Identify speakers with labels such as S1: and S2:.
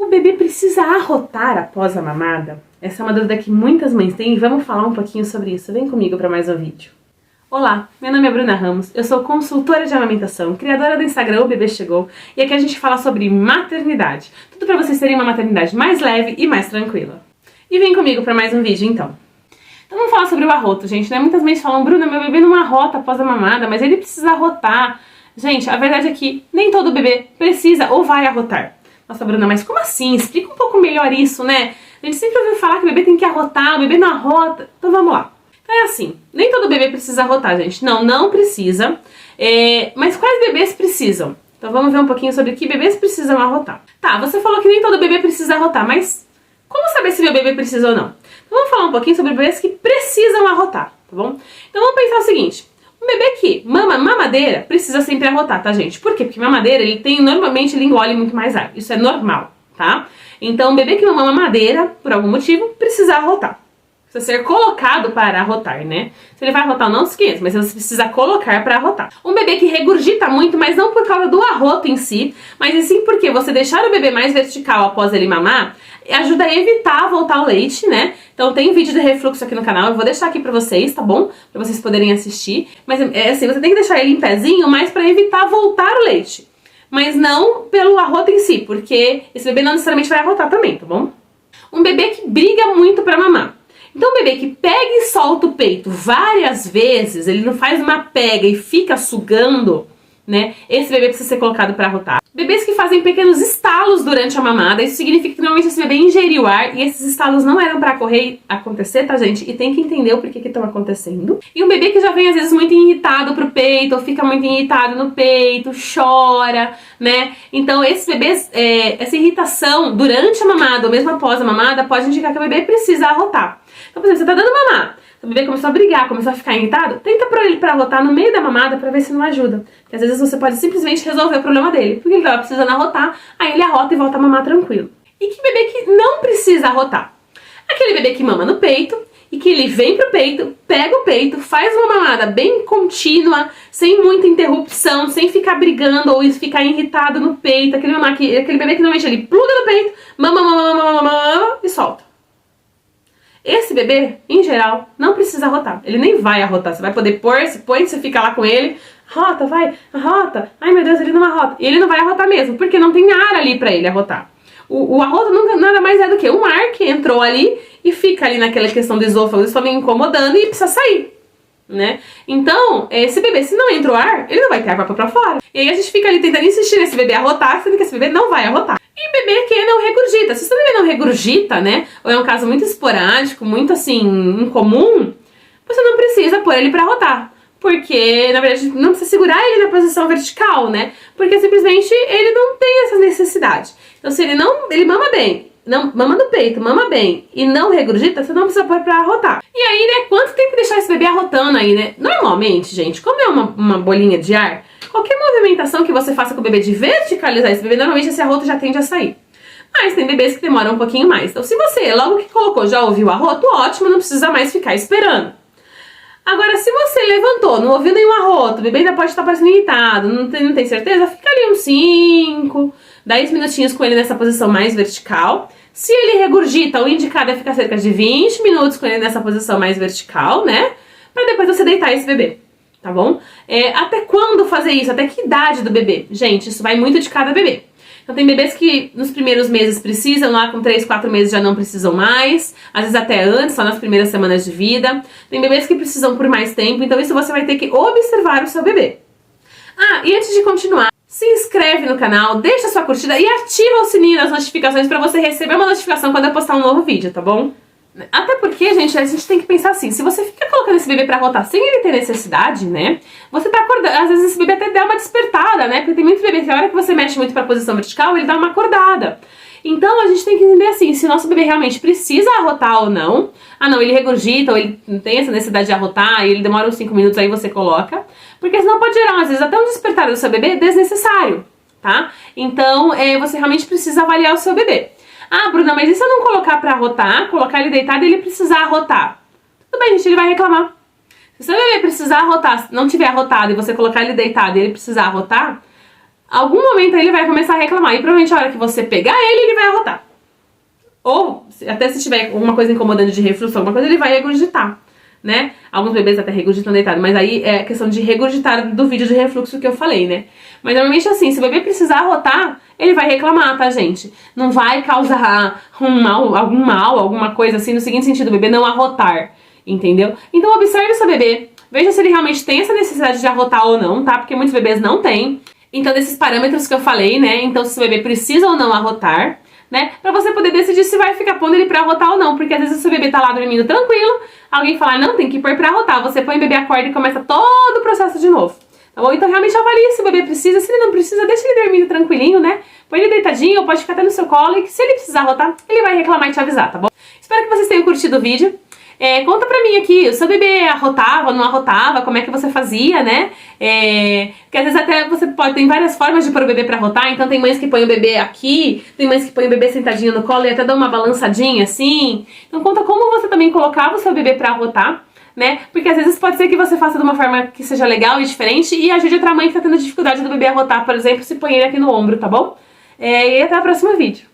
S1: O bebê precisa arrotar após a mamada? Essa é uma dúvida que muitas mães têm e vamos falar um pouquinho sobre isso. Vem comigo para mais um vídeo. Olá, meu nome é Bruna Ramos, eu sou consultora de amamentação, criadora do Instagram O Bebê Chegou, e aqui a gente fala sobre maternidade. Tudo para vocês terem uma maternidade mais leve e mais tranquila. E vem comigo para mais um vídeo então. Então vamos falar sobre o arroto, gente, né? Muitas mães falam, Bruna, meu bebê não arrota após a mamada, mas ele precisa arrotar. Gente, a verdade é que nem todo bebê precisa ou vai arrotar. Nossa, Bruna, mas como assim? Explica um pouco melhor isso, né? A gente sempre ouviu falar que o bebê tem que arrotar, o bebê não arrota. Então vamos lá. Então é assim, nem todo bebê precisa arrotar, gente. Não precisa. Mas quais bebês precisam? Então vamos ver um pouquinho sobre que bebês precisam arrotar. Tá, você falou que nem todo bebê precisa arrotar, mas como saber se meu bebê precisa ou não? Então vamos falar um pouquinho sobre bebês que precisam arrotar, tá bom? Então vamos pensar o seguinte. Um bebê que mama mamadeira precisa sempre arrotar, tá, gente? Por quê? Porque mamadeira, normalmente ele engole muito mais ar. Isso é normal, tá? Então, um bebê que mama mamadeira, por algum motivo, precisa arrotar. Precisa ser colocado para arrotar, né? Se ele vai arrotar ou não, esqueça, mas você precisa colocar para arrotar. Um bebê que regurgita muito, mas não por causa do arroto em si, mas sim porque você deixar o bebê mais vertical após ele mamar, ajuda a evitar voltar o leite, né? Então tem vídeo de refluxo aqui no canal, eu vou deixar aqui pra vocês, tá bom? Pra vocês poderem assistir. Mas assim, você tem que deixar ele em pezinho, mas pra evitar voltar o leite. Mas não pelo arroto em si, porque esse bebê não necessariamente vai arrotar também, tá bom? Um bebê que briga muito pra mamar. Então um bebê que pega e solta o peito várias vezes, ele não faz uma pega e fica sugando, né? Esse bebê precisa ser colocado para arrotar. Bebês que fazem pequenos estalos durante a mamada, isso significa que normalmente esse bebê ingeriu ar e esses estalos não eram para acontecer, tá, gente? E tem que entender o porquê que estão acontecendo. E um bebê que já vem às vezes muito irritado pro peito, ou fica muito irritado no peito, chora, né? Então esses bebês, essa irritação durante a mamada ou mesmo após a mamada pode indicar que o bebê precisa arrotar. Então, por exemplo, você tá dando mamar, o bebê começou a brigar, começou a ficar irritado, tenta pôr ele pra arrotar no meio da mamada pra ver se não ajuda. Porque às vezes você pode simplesmente resolver o problema dele, porque ele tava precisando arrotar, aí ele arrota e volta a mamar tranquilo. E que bebê que não precisa arrotar? Aquele bebê que mama no peito e que ele vem pro peito, pega o peito, faz uma mamada bem contínua, sem muita interrupção, sem ficar brigando ou ficar irritado no peito, aquele bebê que normalmente ele pluga no peito, mama e solta. Esse bebê, em geral, não precisa arrotar. Ele nem vai arrotar. Você vai poder pôr, se põe, você fica lá com ele. Arrota, vai, arrota. Ai, meu Deus, ele não arrota. E ele não vai arrotar mesmo, porque não tem ar ali pra ele arrotar. O arroto nada mais é do que um ar que entrou ali e fica ali naquela questão do esôfago. O estômago incomodando e precisa sair, né? Então, esse bebê, se não entra o ar, ele não vai ter ar pra fora. E aí a gente fica ali tentando insistir nesse bebê arrotar, sendo que esse bebê não vai arrotar. E bebê que não regurgita. Se o seu bebê não regurgita, né, ou é um caso muito esporádico, muito assim, incomum, você não precisa pôr ele pra arrotar. Porque, na verdade, não precisa segurar ele na posição vertical, né? Porque simplesmente ele não tem essa necessidade. Então se ele mama bem, mama no peito, mama bem e não regurgita, você não precisa pôr pra arrotar. E aí, né, quanto tempo deixar esse bebê arrotando aí, né? Normalmente, gente, como é uma bolinha de ar, qualquer movimentação que você faça com o bebê de verticalizar esse bebê, normalmente esse arroto já tende a sair. Mas tem bebês que demoram um pouquinho mais. Então se você, logo que colocou, já ouviu o arroto, ótimo, não precisa mais ficar esperando. Agora, se você levantou, não ouviu nenhum arroto, o bebê ainda pode estar parecendo irritado, não tem certeza, fica ali uns 5, 10 minutinhos com ele nessa posição mais vertical. Se ele regurgita, o indicado é ficar cerca de 20 minutos com ele nessa posição mais vertical, né? Pra depois você deitar esse bebê. Tá bom? Até quando fazer isso? Até que idade do bebê? Gente, isso vai muito de cada bebê. Então tem bebês que nos primeiros meses precisam, lá com 3, 4 meses já não precisam mais, às vezes até antes, só nas primeiras semanas de vida. Tem bebês que precisam por mais tempo, então isso você vai ter que observar o seu bebê. Ah, e antes de continuar, se inscreve no canal, deixa sua curtida e ativa o sininho das notificações pra você receber uma notificação quando eu postar um novo vídeo, tá bom? Até porque, gente, a gente tem que pensar assim, se você fica colocando esse bebê pra arrotar sem ele ter necessidade, né, você tá acordando, às vezes esse bebê até dá uma despertada, né, porque tem muitos bebês que a hora que você mexe muito pra posição vertical, ele dá uma acordada. Então a gente tem que entender assim, se o nosso bebê realmente precisa arrotar ou não. Ah não, ele regurgita ou ele não tem essa necessidade de arrotar e ele demora uns 5 minutos, aí você coloca. Porque senão pode gerar, às vezes, até um despertar do seu bebê desnecessário, tá? Então você realmente precisa avaliar o seu bebê. Ah, Bruna, mas e se eu não colocar pra arrotar, colocar ele deitado e ele precisar arrotar? Tudo bem, gente, ele vai reclamar. Se o seu bebê precisar arrotar, não tiver arrotado e você colocar ele deitado e ele precisar arrotar, algum momento ele vai começar a reclamar. E provavelmente a hora que você pegar ele vai arrotar. Ou, até se tiver alguma coisa incomodando de refluxo, alguma coisa, ele vai regurgitar, né? Alguns bebês até regurgitam deitado, mas aí é questão de regurgitar do vídeo de refluxo que eu falei, né? Mas normalmente assim, se o bebê precisar arrotar, ele vai reclamar, tá, gente? Não vai causar algum mal, alguma coisa assim, no seguinte sentido, o bebê não arrotar, entendeu? Então observe o seu bebê, veja se ele realmente tem essa necessidade de arrotar ou não, tá? Porque muitos bebês não têm. Então, desses parâmetros que eu falei, né? Então, se o bebê precisa ou não arrotar, né? Pra você poder decidir se vai ficar pondo ele pra arrotar ou não. Porque às vezes o seu bebê tá lá dormindo tranquilo, alguém fala, não, tem que pôr pra arrotar. Você põe o bebê, acorda e começa todo o processo de novo. Tá bom? Então realmente avalie se o bebê precisa. Se ele não precisa, deixa ele dormindo tranquilinho, né? Põe ele deitadinho, ou pode ficar até no seu colo. E se ele precisar arrotar, ele vai reclamar e te avisar, tá bom? Espero que vocês tenham curtido o vídeo. Conta pra mim aqui, o seu bebê arrotava, não arrotava, como é que você fazia, né? Porque às vezes até você tem várias formas de pôr o bebê pra arrotar, então tem mães que põem o bebê aqui, tem mães que põem o bebê sentadinho no colo e até dão uma balançadinha assim. Então conta como você também colocava o seu bebê pra arrotar, né? Porque às vezes pode ser que você faça de uma forma que seja legal e diferente e ajude outra mãe que tá tendo dificuldade do bebê arrotar, por exemplo, se põe ele aqui no ombro, tá bom? E até o próximo vídeo.